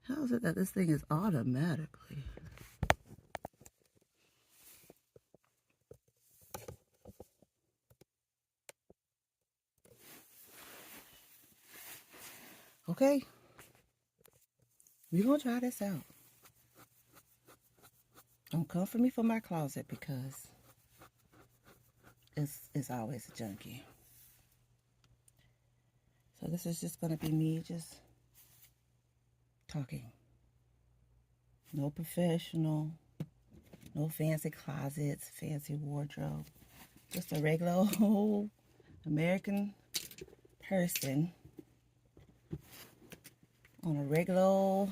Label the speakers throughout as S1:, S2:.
S1: How is it that this thing is automatically? Okay, we're gonna try this out. Don't come for me for my closet because it's always a junkie. So this is just gonna be me just talking. No professional, no fancy closets, fancy wardrobe. Just a regular old American person on a regular old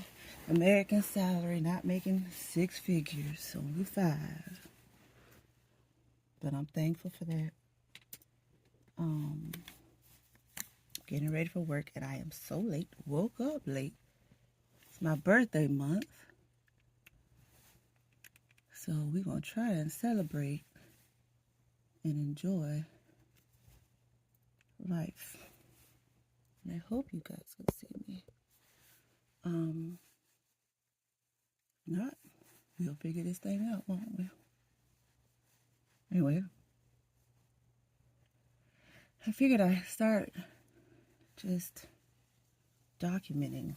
S1: American salary, not making six figures, only 5. But I'm thankful for that. Getting ready for work, and I am so late. Woke up late. It's my birthday month. So we're going to try and celebrate and enjoy life. And I hope you guys can see me. Not, we'll figure this thing out, won't we? Anyway, I figured I'd start just documenting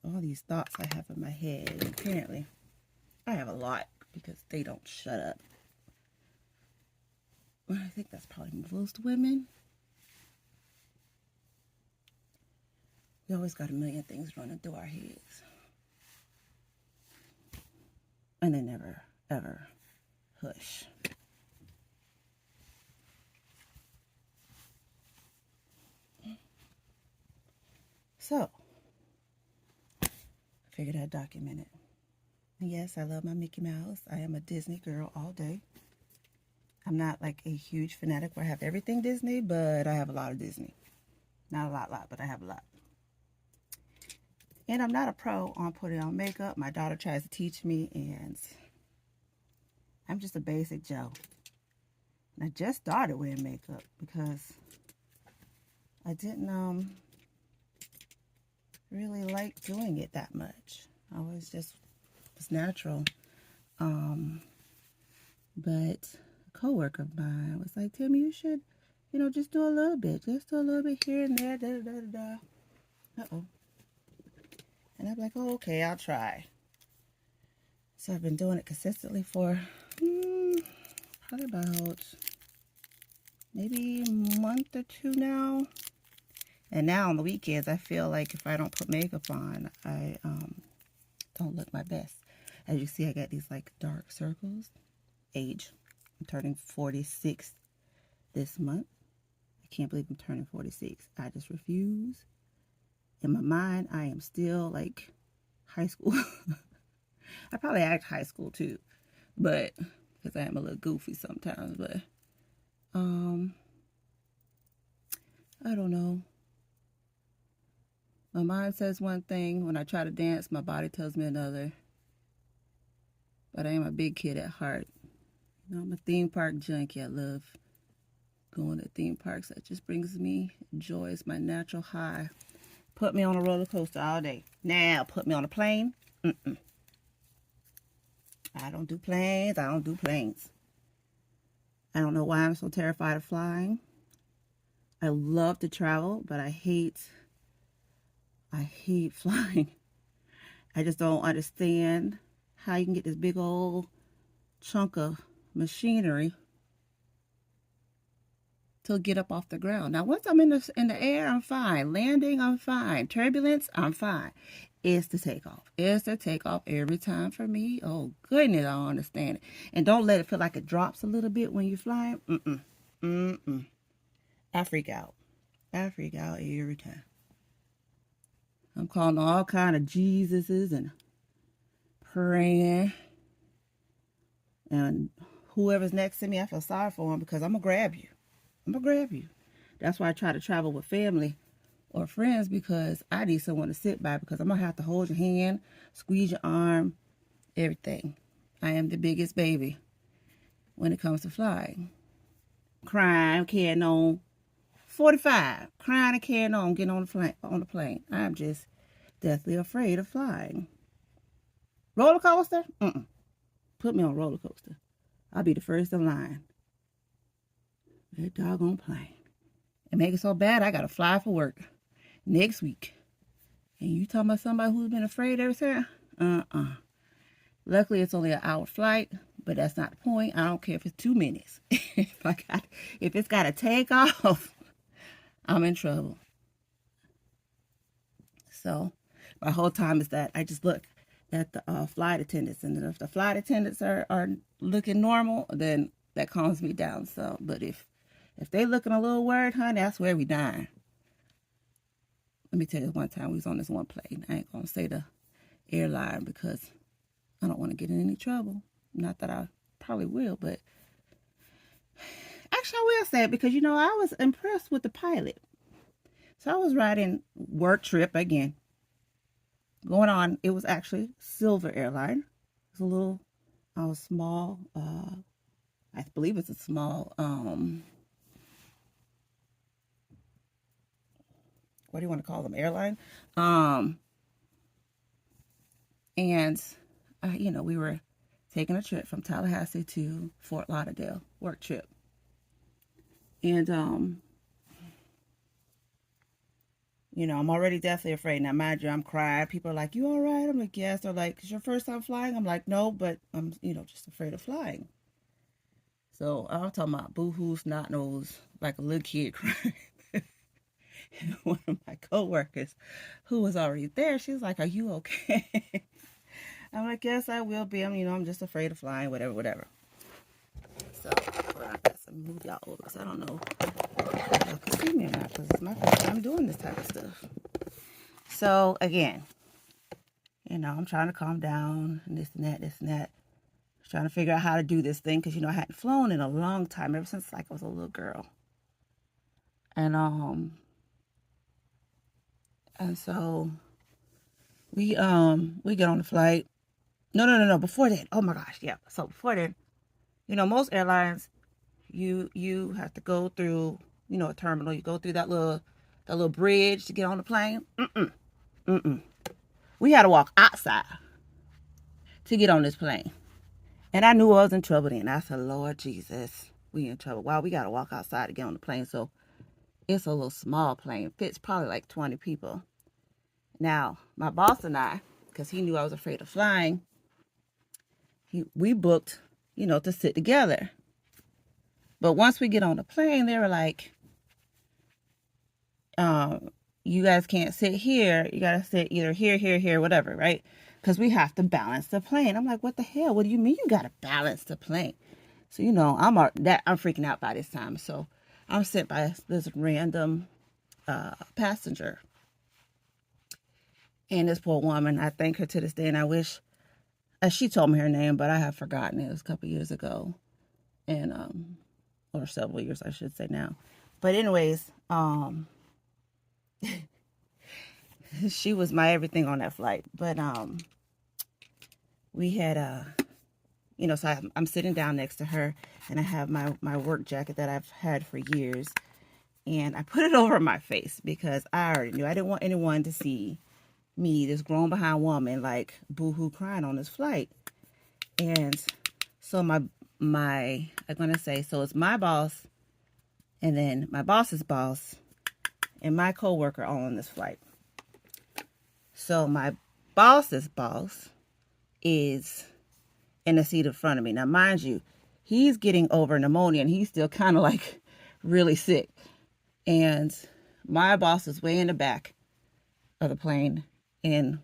S1: all these thoughts I have in my head. And apparently, I have a lot because they don't shut up. Well, I think that's probably most women. We always got a million things running through our heads. And they never, ever hush. So, I figured I'd document it. And yes, I love my Mickey Mouse. I am a Disney girl all day. I'm not like a huge fanatic where I have everything Disney, but I have a lot of Disney. Not a lot, but I have a lot. And I'm not a pro on putting on makeup. My daughter tries to teach me, and I'm just a basic Joe. And I just started wearing makeup because I didn't really like doing it that much. I was just was natural. But a coworker of mine was like, Tim, you should, just do a little bit. Just do a little bit here and there. Da, da, da, da. Uh-oh. And I'm like, oh, okay, I'll try. So I've been doing it consistently for probably about maybe a month or 2 now. And now on the weekends, I feel like if I don't put makeup on, I don't look my best. As you see, I got these like dark circles. Age. I'm turning 46 this month. I can't believe I'm turning 46. I just refuse. In my mind, I am still like high school. I probably act high school too, but because I am a little goofy sometimes. But I don't know. My mind says one thing. When I try to dance, my body tells me another. But I am a big kid at heart. I'm a theme park junkie. I love going to theme parks. That just brings me joy. It's my natural high. Put me on a roller coaster all day. Now, put me on a plane. I don't do planes. I don't do planes. I don't know why I'm so terrified of flying. I love to travel, but I hate flying. I just don't understand how you can get this big old chunk of machinery to get up off the ground. Now, once I'm in the air, I'm fine. Landing, I'm fine. Turbulence, I'm fine. It's the takeoff. It's the takeoff every time for me. Oh, goodness, I don't understand it. And don't let it feel like it drops a little bit when you're flying. I freak out. I freak out every time. I'm calling all kind of Jesuses and praying. And whoever's next to me, I feel sorry for them because I'm going to grab you. I'm going to grab you. That's why I try to travel with family or friends, because I need someone to sit by, because I'm going to have to hold your hand, squeeze your arm, everything. I am the biggest baby when it comes to flying. Crying, carrying on. 45, crying and carrying on, getting on the plane. I'm just deathly afraid of flying. Roller coaster? Put me on a roller coaster. I'll be the first in line. That doggone plane. And make it so bad, I gotta fly for work next week. And you talking about somebody who's been afraid ever since? Luckily, it's only an hour flight, but that's not the point. I don't care if it's 2 minutes. If it's got to take off, I'm in trouble. So my whole time is that I just look at the flight attendants, and if the flight attendants are looking normal, then that calms me down. So, but if they looking a little worried, honey, that's where we dying. Let me tell you, one time we was on this one plane. I ain't gonna say the airline because I don't want to get in any trouble. Not that I probably will, but actually I will say it because, I was impressed with the pilot. So I was riding work trip again. Going on, it was actually Silver Airline. It's a little small, I believe it's a small, what do you want to call them, airline? And we were taking a trip from Tallahassee to Fort Lauderdale, work trip. And, I'm already deathly afraid. Now, mind you, I'm crying. People are like, you all right? I'm like, yes. They're like, it's your first time flying? I'm like, no, but I'm, just afraid of flying. So I'm talking about boo-hoo, snot nose, like a little kid crying. And one of my coworkers who was already there, she was like, are you okay? I'm like, yes, I will be. I'm just afraid of flying, whatever. So, I got to move y'all over because I don't know if y'all can see me or not because it's my first time doing this type of stuff. So, again, I'm trying to calm down and this and that. Trying to figure out how to do this thing because, I hadn't flown in a long time, ever since, I was a little girl. And so we get on the flight. No. Before that, oh my gosh, yeah. So before then, most airlines, you have to go through, a terminal. You go through that little bridge to get on the plane. We had to walk outside to get on this plane, and I knew I was in trouble then. I said, Lord Jesus, we in trouble. Wow, we got to walk outside to get on the plane. So it's a little small plane, fits probably like 20 people. Now my boss and I, because he knew I was afraid of flying, we booked, to sit together. But once we get on the plane, they were like, you guys can't sit here. You got to sit either here, whatever, right? Because we have to balance the plane. I'm like, what the hell? What do you mean you got to balance the plane? So, I'm freaking out by this time. So I'm sent by this random passenger. And this poor woman, I thank her to this day, and I wish, she told me her name, but I have forgotten it. It was a couple years ago. And, or several years, I should say now. But anyways, she was my everything on that flight. But, we had, so I'm sitting down next to her, and I have my work jacket that I've had for years. And I put it over my face because I already knew I didn't want anyone to see me, this grown behind woman, like boo-hoo crying on this flight. And so I'm going to say, so it's my boss, and then my boss's boss, and my coworker all on this flight. So my boss's boss is in the seat in front of me. Now, mind you, he's getting over pneumonia, and he's still kind of like really sick. And my boss is way in the back of the plane, and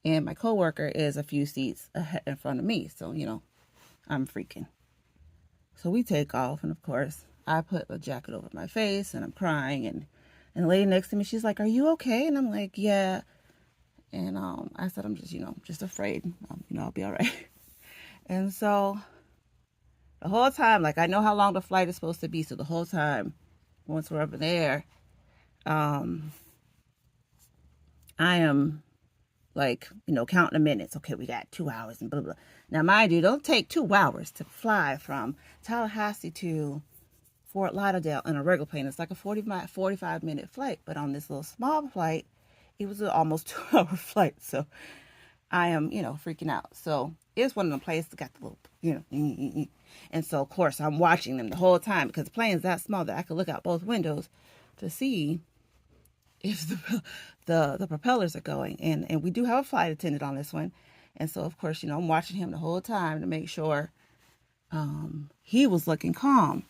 S1: my coworker is a few seats ahead in front of me. So, I'm freaking. So we take off, and of course, I put a jacket over my face, and I'm crying, and the lady next to me, she's like, are you okay? And I'm like, yeah. And I said, I'm just, just afraid. I'll be all right. And so the whole time, I know how long the flight is supposed to be. So the whole time, once we're up in the air, I am counting the minutes. Okay, we got 2 hours and blah, blah. Now, mind you, don't take 2 hours to fly from Tallahassee to Fort Lauderdale in a regular plane. It's like a 45-minute flight. But on this little small flight, it was an almost 2-hour flight. So I am, freaking out. So it's one of them places that got the little, and so of course I'm watching them the whole time because the plane is that small that I could look out both windows to see if the propellers are going. And we do have a flight attendant on this one, and so of course I'm watching him the whole time to make sure he was looking calm.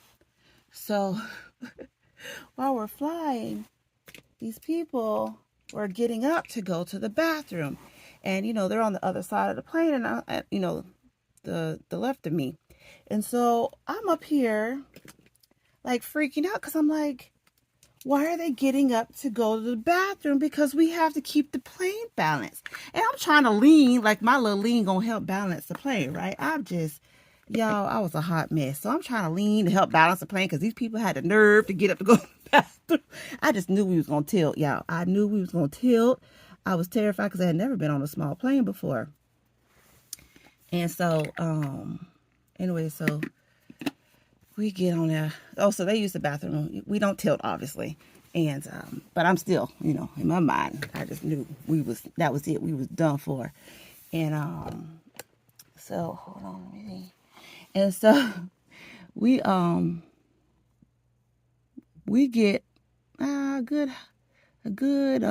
S1: So while we're flying, these people were getting up to go to the bathroom, and they're on the other side of the plane, and the left of me, and so I'm up here like freaking out because I'm like, why are they getting up to go to the bathroom? Because we have to keep the plane balanced. And I'm trying to lean, like my little lean gonna help balance the plane, right? Y'all, I was a hot mess. So I'm trying to lean to help balance the plane because these people had the nerve to get up to go to the bathroom. I just knew we was gonna tilt, y'all. I knew we was gonna tilt. I was terrified because I had never been on a small plane before. And so, anyway, so we get on there. Oh, so they use the bathroom. We don't tilt, obviously. And, but I'm still, in my mind, I just knew that was it. We was done for. And, so hold on a minute. And so we get a good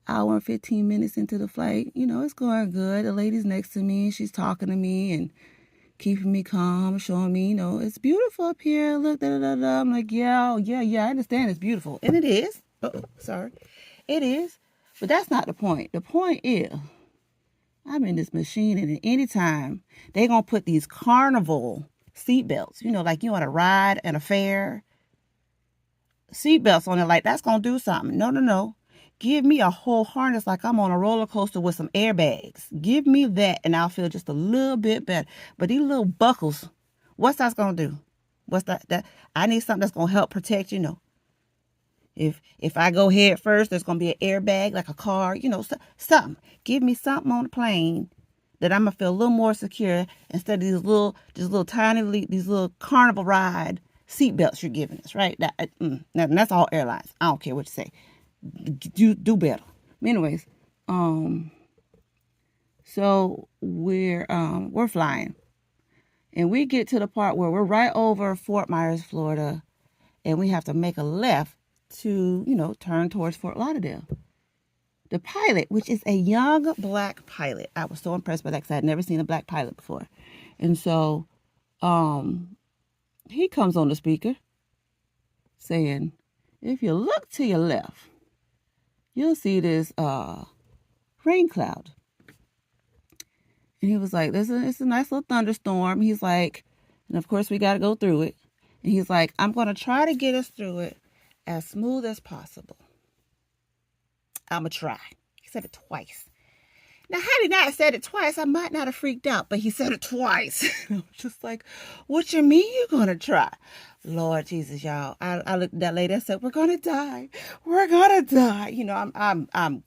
S1: hour and 15 minutes into the flight. It's going good. The lady's next to me, she's talking to me and keeping me calm, showing me, it's beautiful up here. Look, da da da. I'm like, yeah, I understand it's beautiful. And it is. Sorry. It is. But that's not the point. The point is, I'm in this machine, and at any time, they're going to put these carnival seatbelts, like you on a ride and a fair. Seatbelts on it, like that's going to do something. No. Give me a whole harness like I'm on a roller coaster with some airbags. Give me that, and I'll feel just a little bit better. But these little buckles, what's that going to do? What's that? I need something that's going to help protect, If I go head first, there's going to be an airbag, like a car, something. Give me something on the plane that I'm going to feel a little more secure instead of these little tiny, these little carnival ride seatbelts you're giving us, right? That's all airlines. I don't care what you say. Do better. Anyways, so we're flying, and we get to the part where we're right over Fort Myers, Florida, and we have to make a left to, turn towards Fort Lauderdale. The pilot, which is a young black pilot, I was so impressed by that because I had never seen a black pilot before. And so, he comes on the speaker saying, if you look to your left, you'll see this rain cloud. And he was like, it's a nice little thunderstorm. He's like, and of course we got to go through it. And he's like, I'm going to try to get us through it as smooth as possible. I'm going to try. He said it twice. Now, had he not said it twice, I might not have freaked out, but he said it twice. I was just like, what you mean you're going to try? Lord Jesus, y'all. I looked at that lady, I said, we're going to die. We're going to die.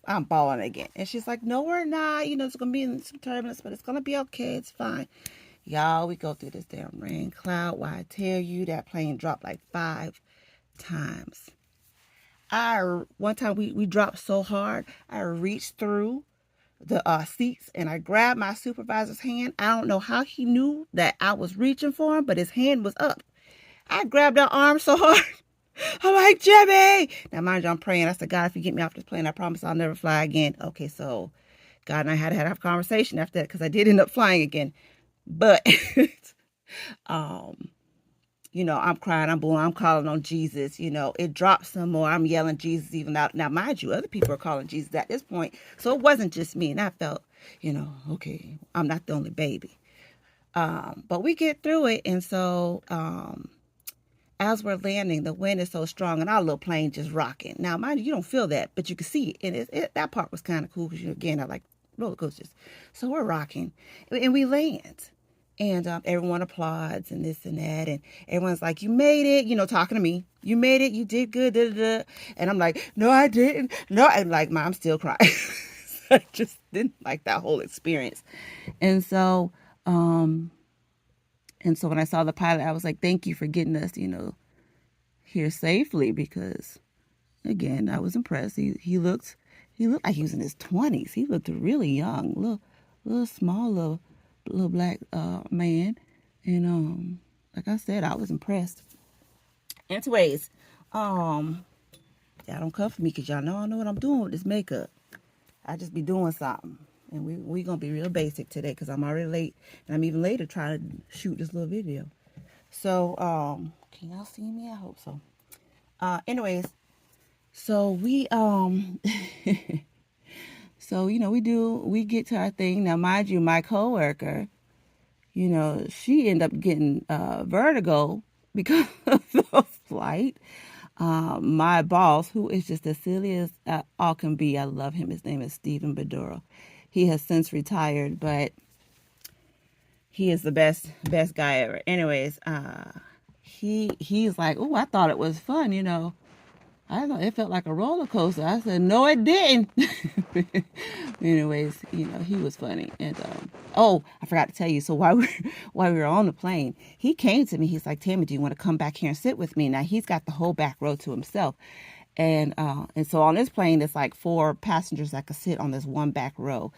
S1: I'm bawling again. And she's like, no, we're not. It's going to be in some turbulence, but it's going to be okay. It's fine. Y'all, we go through this damn rain cloud. Why, I tell you, that plane dropped like 5 times. One time we dropped so hard, I reached through the seats and I grabbed my supervisor's hand. I don't know how he knew that I was reaching for him, but his hand was up. I grabbed her arm so hard. I'm like, Jimmy. Now, mind you, I'm praying. I said, God, if you get me off this plane, I promise I'll never fly again. Okay, so God and I had to have a conversation after that because I did end up flying again. But, I'm crying, I'm booing, I'm calling on Jesus. It dropped some more. I'm yelling Jesus even out. Now, mind you, other people are calling Jesus at this point. So it wasn't just me. And I felt, okay, I'm not the only baby. But we get through it. And so as we're landing, the wind is so strong and our little plane just rocking. Now, mind you, you don't feel that, but you can see it. And that part was kind of cool because, again, I like roller coasters. So we're rocking and we land. And everyone applauds and this and that. And everyone's like, you made it, talking to me. You made it. You did good. Da, da, da. And I'm like, no, I didn't. No, and like, I'm still crying. I just didn't like that whole experience. And so when I saw the pilot, I was like, thank you for getting us, here safely. Because, again, I was impressed. He looked he looked like he was in his 20s. He looked really young, little small, little black man. And like I said, I was impressed. Anyways, y'all don't come for me because y'all know I know what I'm doing with this makeup. I just be doing something. And we gonna be real basic today because I'm already late. And I'm even later trying to shoot this little video. So, can y'all see me? I hope so. Anyways, so we, so, we get to our thing. Now, mind you, my coworker, she ended up getting vertigo because of the flight. My boss, who is just as silly as all can be, I love him. His name is Stephen Badura. He has since retired, but he is the best guy ever. Anyways, he's like, oh, I thought it was fun, I thought it felt like a roller coaster. I said, no, it didn't. Anyways, he was funny. And oh, I forgot to tell you. So while we were on the plane, he came to me. He's like, Tammy, do you want to come back here and sit with me? Now he's got the whole back row to himself. And so on this plane, it's like 4 passengers that could sit on this one back row.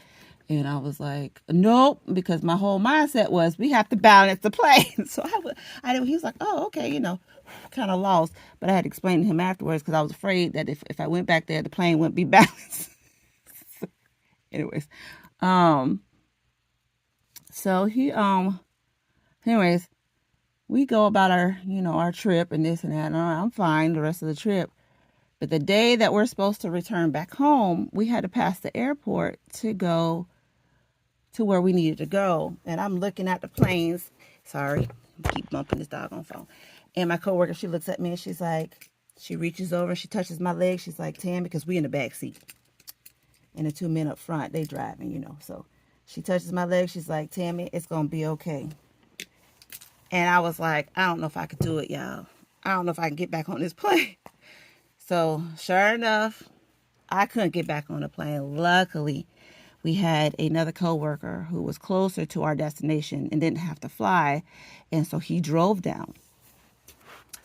S1: And I was like, nope, because my whole mindset was we have to balance the plane. So he was like, oh, okay, kind of lost. But I had to explain to him afterwards because I was afraid that if I went back there, the plane wouldn't be balanced. So, anyways, so anyways, we go about our trip and this and that. And I'm fine the rest of the trip. But the day that we're supposed to return back home, we had to pass the airport to go to where we needed to go. And I'm looking at the planes. Sorry, I keep bumping this doggone phone. And my coworker, she looks at me and she's like, she reaches over, she touches my leg. She's like, Tam, because we in the back seat. And the 2 men up front, they driving, So she touches my leg. She's like, Tammy, it's going to be okay. And I was like, I don't know if I could do it, y'all. I don't know if I can get back on this plane. So sure enough, I couldn't get back on the plane. Luckily, we had another coworker who was closer to our destination and didn't have to fly. And so he drove down.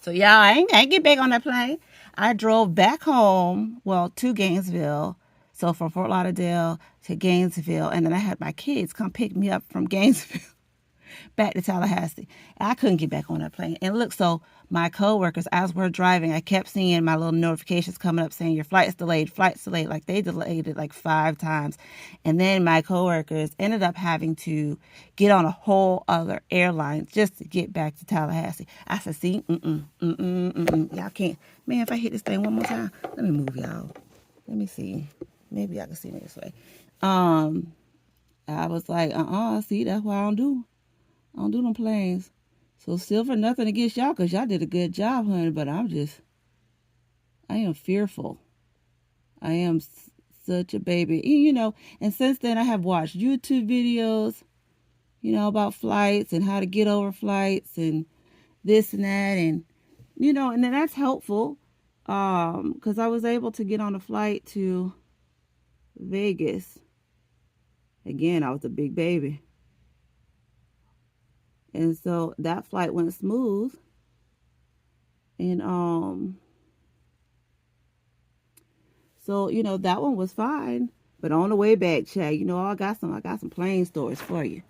S1: So y'all, I ain't get back on that plane. I drove back home, to Gainesville. So from Fort Lauderdale to Gainesville. And then I had my kids come pick me up from Gainesville back to Tallahassee. I couldn't get back on that plane. And look, so my coworkers, as we're driving, I kept seeing my little notifications coming up saying your flight's delayed. Like they delayed it like 5 times. And then my coworkers ended up having to get on a whole other airline just to get back to Tallahassee. I said, see, y'all can't. Man, if I hit this thing one more time, let me move y'all. Let me see. Maybe I can see me this way. I was like, see, that's why I don't do them planes. So Silver, nothing against y'all because y'all did a good job, honey. But I am fearful. I am such a baby. And since then I have watched YouTube videos, about flights and how to get over flights and this and that. And, and then that's helpful. Because I was able to get on a flight to Vegas. Again, I was a big baby. And so that flight went smooth. And so that one was fine. But on the way back, Chad, I got some plane stories for you.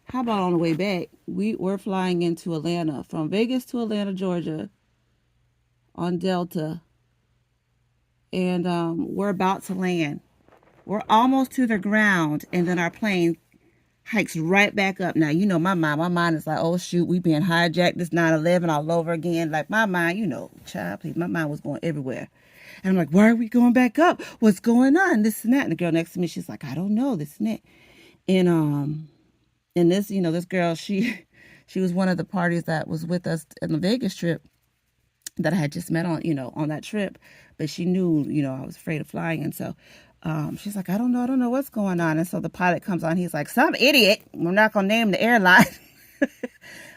S1: How about on the way back? We're flying into Atlanta, from Vegas to Atlanta, Georgia, on Delta. And we're about to land. We're almost to the ground, and then our plane hikes right back up. Now, my mind is like, oh, shoot, we being hijacked, this 9/11 all over again. Like, my mind, child, please, my mind was going everywhere. And I'm like, why are we going back up? What's going on? This and that. And the girl next to me, she's like, I don't know, this and that. And this, this girl, she was one of the parties that was with us in the Vegas trip that I had just met on, on that trip. But she knew, I was afraid of flying. And so she's like, I don't know what's going on. And so the pilot comes on. He's like, some idiot, we're not going to name the airline,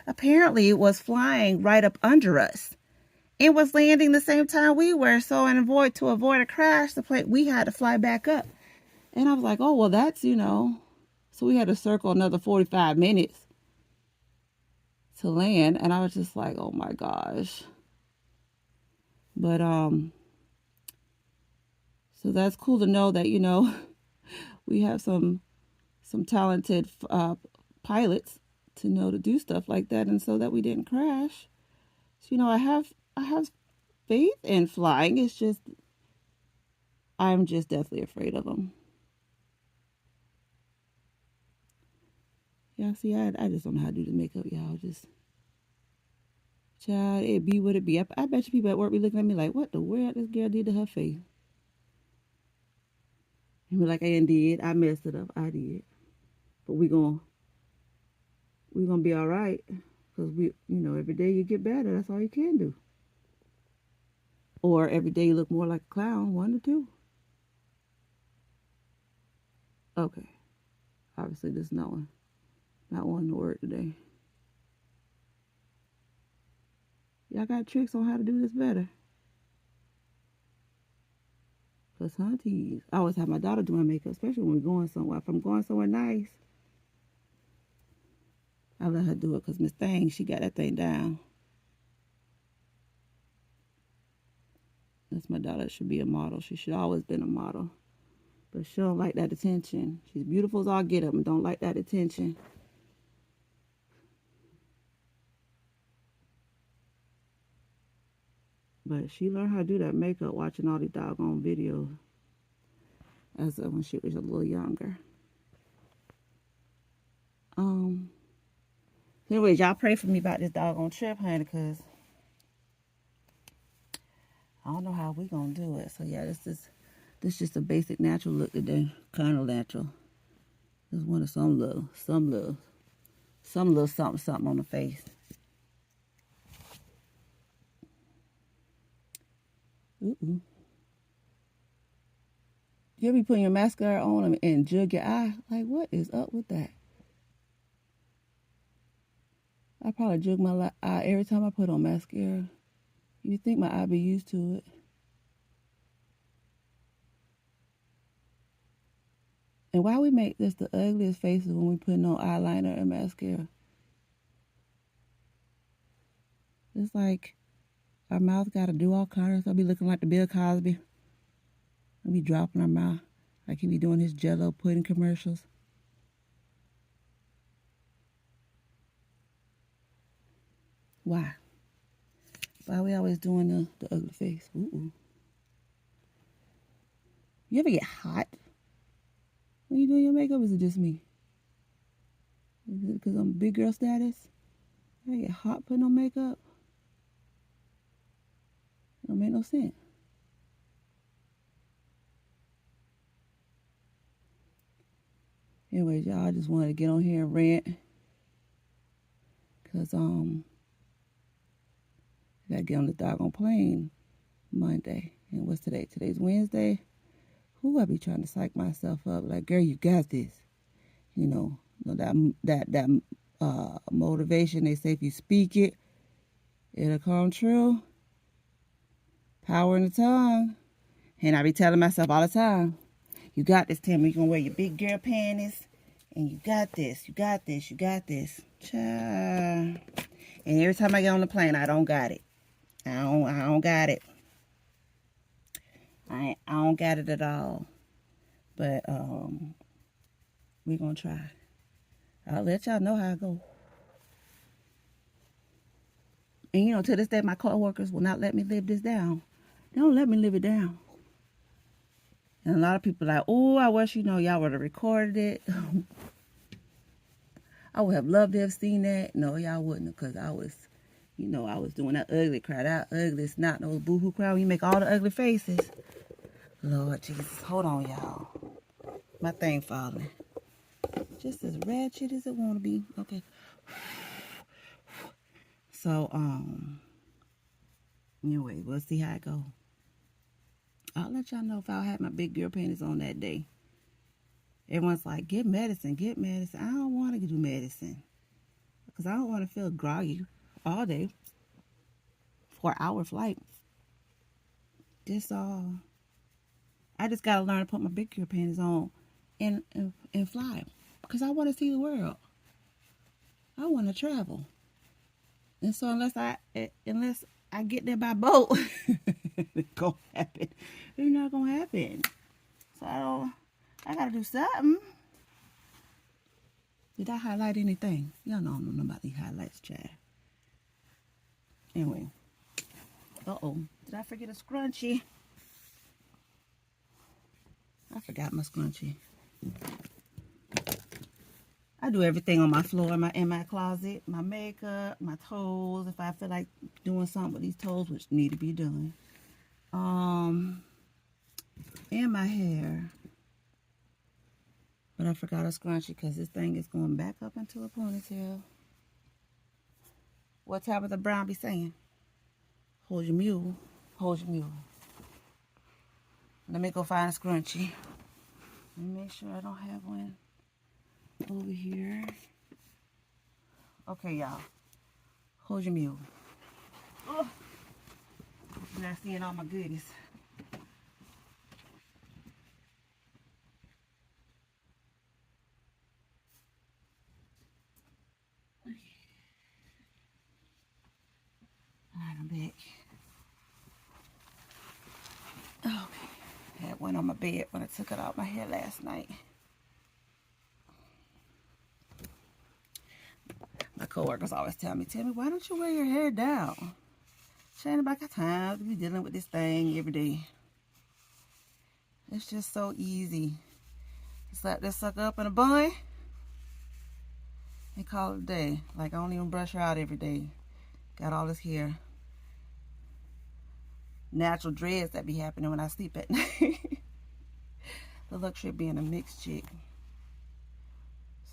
S1: apparently was flying right up under us. It was landing the same time we were. So to avoid a crash, we had to fly back up. And I was like, oh, well, that's, so we had to circle another 45 minutes to land. And I was just like, oh my gosh. But, So that's cool to know that, we have some talented pilots to know to do stuff like that, and so that we didn't crash. So, I have faith in flying. It's just I'm just deathly afraid of them. Yeah, see, I just don't know how to do the makeup, y'all. Just, child, it be what it be. I bet you people at work be looking at me like, what the world this girl did to her face? And be like, I did. I messed it up. I did. But we gonna be all right. Because every day you get better. That's all you can do. Or every day you look more like a clown. One or two. Okay. Obviously, this is not one to work today. Y'all got tricks on how to do this better. Because, hunties, I always have my daughter do my makeup, especially when we're going somewhere. If I'm going somewhere nice, I let her do it because Miss Thang, she got that thing down. That's my daughter. Should be a model. She should always been a model. But she don't like that attention. She's beautiful as all get up and don't like that attention. But she learned how to do that makeup watching all these doggone videos as when she was a little younger. Anyways, y'all pray for me about this doggone trip, honey, because I don't know how we gonna do it. So yeah, this is just a basic natural look today, kind of natural. Just wanted some little something on the face. You ever be putting your mascara on and jug your eye? Like, what is up with that? I probably jug my eye every time I put on mascara. You think my eye be used to it? And why we make this the ugliest faces when we put on eyeliner and mascara? It's like our mouth got to do all kinds of stuff. Be looking like the Bill Cosby. We be dropping our mouth like he be doing his Jell-O pudding commercials. Why? Why we always doing the ugly face? Ooh. You ever get hot when you doing your makeup? Is it just me? Is it because I'm big girl status? I get hot putting on makeup? It don't make no sense. Anyways, y'all, I just wanted to get on here and rant. Because, I got to get on the doggone plane Monday. And what's today? Today's Wednesday. Who I be trying to psych myself up? Like, girl, you got this. That motivation. They say if you speak it, it'll come true. Power in the tongue. And I be telling myself all the time, you got this, Tim. You're going to wear your big girl panties. And you got this. You got this. You got this. Child. And every time I get on the plane, I don't got it. I don't got it. I don't got it at all. But we're going to try. I'll let y'all know how I go. And to this day, my coworkers will not let me live this down. They don't let me live it down. And a lot of people are like, oh, I wish, y'all would have recorded it. I would have loved to have seen that. No, y'all wouldn't, because I was doing that ugly cry, that ugly snot nose boo-hoo cry. When you make all the ugly faces. Lord Jesus, hold on, y'all. My thing falling. Just as ratchet as it want to be. Okay. So, anyway, we'll see how it go. I'll let y'all know if I had my big girl panties on that day. Everyone's like, get medicine, get medicine. I don't want to do medicine. Because I don't want to feel groggy all day. 4-hour flight. That's all. I just got to learn to put my big girl panties on and fly. Because I want to see the world. I want to travel. And so unless I get there by boat, it's going to happen. It's not going to happen. So I gotta do something. Did I highlight anything? Y'all know I don't know about these highlights, Chad. Anyway. Uh-oh. Did I forget a scrunchie? I forgot my scrunchie. I do everything on my floor in my closet. My makeup, my toes. If I feel like doing something with these toes, which need to be done. And my hair. But I forgot a scrunchie because this thing is going back up into a ponytail. What Tabitha Brown be saying? Hold your mule. Hold your mule. Let me go find a scrunchie. Let me make sure I don't have one over here. Okay, y'all. Hold your mule. Oh, you're not seeing all my goodies. Okay. All right, I'm back. Okay. Had one on my bed when I took it out my hair last night. My coworkers always tell me, why don't you wear your hair down? Shannon, I got time to be dealing with this thing every day. It's just so easy. Slap this sucker up in a bun and call it a day. Like, I don't even brush her out every day. Got all this hair. Natural dreads that be happening when I sleep at night. The luxury of being a mixed chick.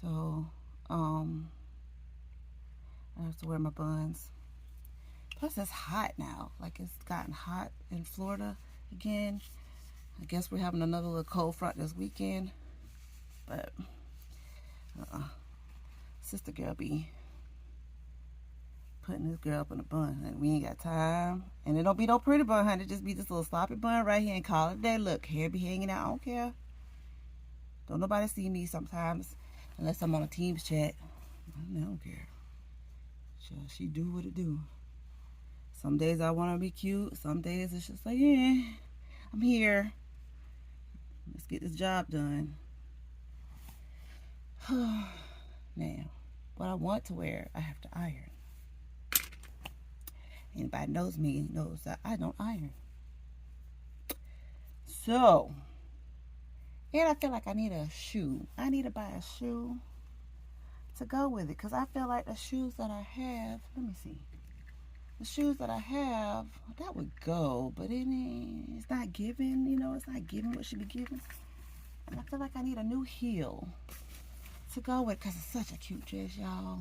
S1: So, I have to wear my buns. Plus, it's hot now. Like, it's gotten hot in Florida again. I guess we're having another little cold front this weekend. But, sister girl be putting this girl up in a bun. And we ain't got time. And it don't be no pretty bun, honey. It just be this little sloppy bun right here and call it a day. Look, hair be hanging out. I don't care. Don't nobody see me sometimes. Unless I'm on a Teams chat. I don't care. She do what it do. Some days I want to be cute. Some days it's just like, yeah, I'm here. Let's get this job done. Now, what I want to wear, I have to iron. Anybody knows me knows that I don't iron. So, and I feel like I need a shoe. I need to buy a shoe to go with it. Because I feel like the shoes that I have, let me see. The shoes that I have, that would go. But it's not giving, it's not giving what should be given. And I feel like I need a new heel to go with. Because it's such a cute dress, y'all.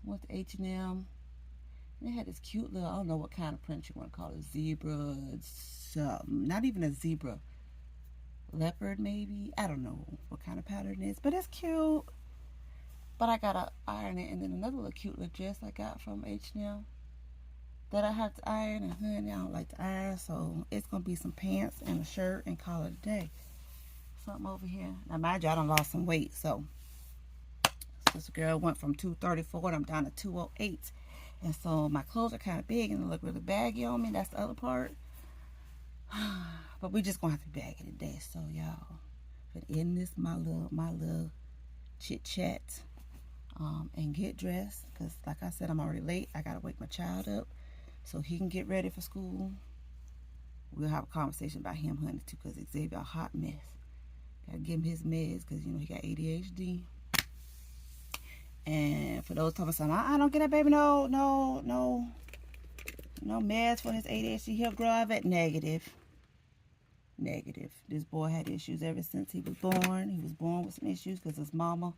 S1: Went to H&M. And it had this cute little, I don't know what kind of print you want to call it. Zebra, not even a zebra. Leopard, maybe. I don't know what kind of pattern it is. But it's cute. But I got to iron it. And then another little cute little dress I got from H&M that I have to iron. And honey, I don't like to iron. So it's going to be some pants and a shirt and call it a day. Something over here. Now, mind you, I done lost some weight. So this girl went from 234 and I'm down to 208. And so my clothes are kind of big and they look really baggy on me. That's the other part. But we just gonna have to be baggy today. So y'all, but in this my little chit chat, and get dressed. Cause like I said, I'm already late. I gotta wake my child up so he can get ready for school. We'll have a conversation about him, honey, too, cause Xavier a hot mess. Gotta give him his meds, cause he got ADHD. And for those talking about, I don't get that baby no meds for his ADHD. He'll grow out of it. Negative. This boy had issues ever since he was born. He was born with some issues because his mama,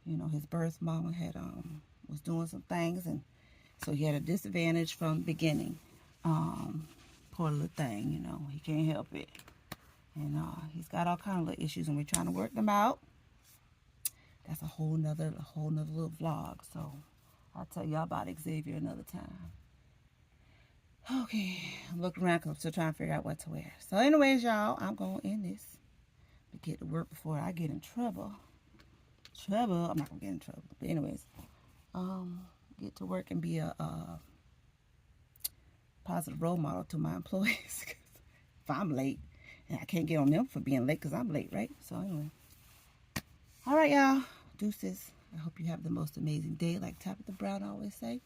S1: his birth mama was doing some things, and so he had a disadvantage from the beginning. Poor little thing, he can't help it, and he's got all kind of little issues, and we're trying to work them out. That's a whole nother little vlog. So I'll tell y'all about Xavier another time. Okay, I'm looking around because I'm still trying to figure out what to wear. So anyways, y'all, I'm going to end this to get to work before I get in trouble. I'm not going to get in trouble. But anyways, get to work and be a positive role model to my employees. If I'm late And I can't get on them for being late because I'm late, right? So anyway. All right, y'all. Deuces. I hope you have the most amazing day, like Tabitha Brown always say.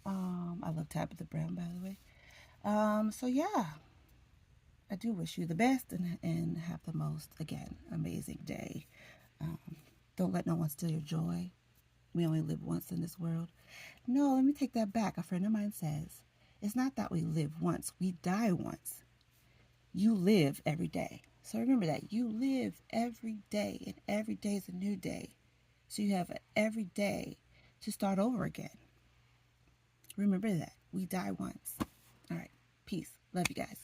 S1: I love Tabitha Brown, by the way. So yeah, I do wish you the best and have the most, again, amazing day. Um, don't let no one steal your joy. We only live once in this world. No, let me take that back. A friend of mine says, it's not that we live once, we die once. You live every day. So remember that. You live every day, and every day is a new day. So you have every day to start over again. Remember that. We die once. All right. Peace. Love you guys.